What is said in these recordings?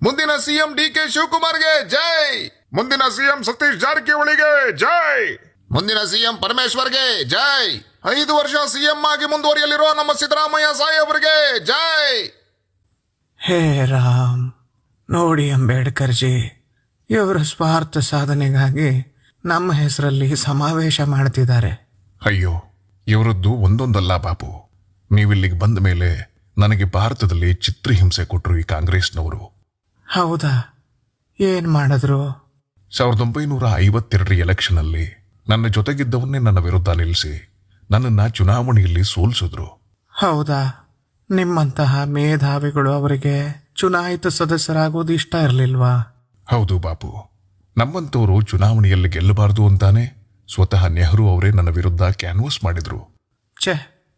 ಮುಂದಿನ ಸಿಎಂ ಡಿ.ಕೆ. ಶಿವಕುಮಾರ್ಗೆ ಜೈ. ಮುಂದಿನ ಸಿಎಂ ಸತೀಶ್ ಜಾರಕಿಹೊಳಿಗೆ ಜೈ. ಮುಂದಿನ ಸಿಎಂ ಪರಮೇಶ್ವರ್ಗೆ ಜೈ. 5 ವರ್ಷ ಸಿಎಂ ಆಗಿ ಮುಂದುವರಿಯಲಿರುವ ನಮ್ಮ ಸಿದ್ದರಾಮಯ್ಯ ಸಾಹೇಬರಿಗೆ ಜೈ. ಹೇ ರಾಮ್, ನೋಡಿ ಅಂಬೇಡ್ಕರ್ ಜಿ, ಇವರ ಸ್ವಾರ್ಥ ಸಾಧನೆಗಾಗಿ ನಮ್ಮ ಹೆಸರಲ್ಲಿ ಸಮಾವೇಶ ಮಾಡ್ತಿದ್ದಾರೆ. ಅಯ್ಯೋ, ಇವರದ್ದು ಒಂದೊಂದಲ್ಲ ಬಾಬು. ನೀವಿಲ್ಲಿಗೆ ಬಂದ ಮೇಲೆ ನನಗೆ ಭಾರತದಲ್ಲಿ ಚಿತ್ರಹಿಂಸೆ ಕೊಟ್ಟರು ಈ ಕಾಂಗ್ರೆಸ್ನವರು. ಹೌದಾ? ಏನ್ ಮಾಡಿದ್ರು? 1952 ಎಲೆಕ್ಷನ್ನಲ್ಲಿ ನನ್ನ ಜೊತೆಗಿದ್ದವನ್ನೇ ನನ್ನ ವಿರುದ್ಧ ನಿಲ್ಲಿಸಿ ನನ್ನನ್ನ ಚುನಾವಣೆಯಲ್ಲಿ ಸೋಲಿಸಿದ್ರು. ಹೌದಾ? ನಿಮ್ಮಂತಹ ಮೇಧಾವಿಗಳು ಅವರಿಗೆ ಚುನಾಯಿತ ಸದಸ್ಯರಾಗೋದು ಇಷ್ಟ ಇರಲಿಲ್ವಾ? ಹೌದು ಬಾಬು, ನಮ್ಮಂತವರು ಚುನಾವಣೆಯಲ್ಲಿ ಗೆಲ್ಲಬಾರದು ಅಂತಾನೆ ಸ್ವತಃ ನೆಹರು ಅವರೇ ನನ್ನ ವಿರುದ್ಧ ಕ್ಯಾನ್ವಾಸ್ ಮಾಡಿದ್ರು. ಛೆ,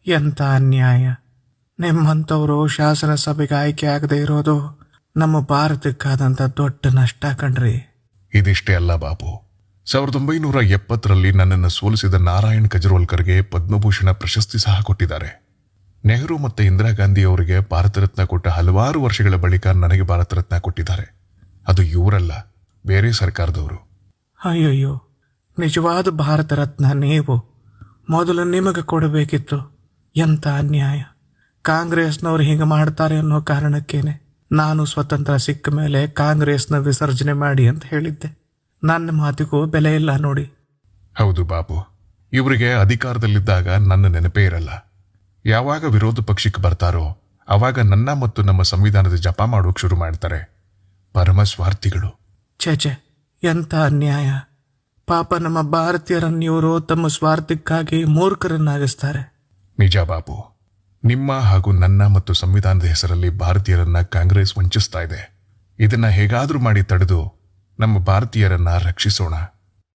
ಎಂತ ಅನ್ಯಾಯ! ನಿಮ್ಮಂಥವರು ಶಾಸನಸಭೆಗೆ ಆಯ್ಕೆ ಆಗದೆ ಇರೋದು ನಮ್ಮ ಭಾರತಕ್ಕಾದಂಥ ದೊಡ್ಡ ನಷ್ಟ ಕಣ್ರಿ. ಇದಿಷ್ಟೇ ಅಲ್ಲ ಬಾಬು, 1970ರಲ್ಲಿ ನನ್ನನ್ನು ಸೋಲಿಸಿದ ನಾರಾಯಣ್ ಕಜ್ರೋಲ್ಕರ್ಗೆ ಪದ್ಮಭೂಷಣ ಪ್ರಶಸ್ತಿ ಸಹ ಕೊಟ್ಟಿದ್ದಾರೆ. ನೆಹರು ಮತ್ತೆ ಇಂದಿರಾ ಗಾಂಧಿ ಅವರಿಗೆ ಭಾರತ ರತ್ನ ಕೊಟ್ಟ ಹಲವಾರು ವರ್ಷಗಳ ಬಳಿಕ ನನಗೆ ಭಾರತ ರತ್ನ ಕೊಟ್ಟಿದ್ದಾರೆ. ಅದು ಇವರಲ್ಲ, ಬೇರೆ ಸರ್ಕಾರದವರು. ಅಯ್ಯಯ್ಯೋ, ನಿಜವಾದ ಭಾರತ ರತ್ನ ನೀವು. ಮೊದಲು ನಿಮಗೆ ಕೊಡಬೇಕಿತ್ತು. ಎಂತ ಅನ್ಯಾಯ! ಕಾಂಗ್ರೆಸ್ನವ್ರು ಹೀಗೆ ಮಾಡ್ತಾರೆ ಅನ್ನೋ ಕಾರಣಕ್ಕೇನೆ ನಾನು ಸ್ವತಂತ್ರ ಸಿಕ್ಕ ಮೇಲೆ ಕಾಂಗ್ರೆಸ್ನ ವಿಸರ್ಜನೆ ಮಾಡಿ ಅಂತ ಹೇಳಿದ್ದೆ. ನನ್ನ ಮಾತಿಗೂ ಬೆಲೆ ಇಲ್ಲ ನೋಡಿ. ಹೌದು ಬಾಬು, ಇವರಿಗೆ ಅಧಿಕಾರದಲ್ಲಿದ್ದಾಗ ನನ್ನ ನೆನಪೇ ಇರಲ್ಲ. ಯಾವಾಗ ವಿರೋಧ ಪಕ್ಷಕ್ಕೆ ಬರ್ತಾರೋ ಅವಾಗ ನನ್ನ ಮತ್ತು ನಮ್ಮ ಸಂವಿಧಾನದ ಜಪ ಮಾಡೋಕೆ ಶುರು ಮಾಡ್ತಾರೆ. ಪರಮ ಸ್ವಾರ್ಥಿಗಳು. ಛೆ, ಎಂತ ಅನ್ಯಾಯ! ಪಾಪ ನಮ್ಮ ಭಾರತೀಯರನ್ನು ಇವರು ತಮ್ಮ ಸ್ವಾರ್ಥಕ್ಕಾಗಿ ಮೂರ್ಖರನ್ನಾಗಿಸ್ತಾರೆ. ನಿಜ ಬಾಬು, ನಿಮ್ಮ ಹಾಗೂ ನನ್ನ ಮತ್ತು ಸಂವಿಧಾನದ ಹೆಸರಲ್ಲಿ ಭಾರತೀಯರನ್ನ ಕಾಂಗ್ರೆಸ್ ವಂಚಿಸ್ತಾ ಇದೆ. ಇದನ್ನ ಹೇಗಾದ್ರೂ ಮಾಡಿ ತಡೆದು ನಮ್ಮ ಭಾರತೀಯರನ್ನ ರಕ್ಷಿಸೋಣ.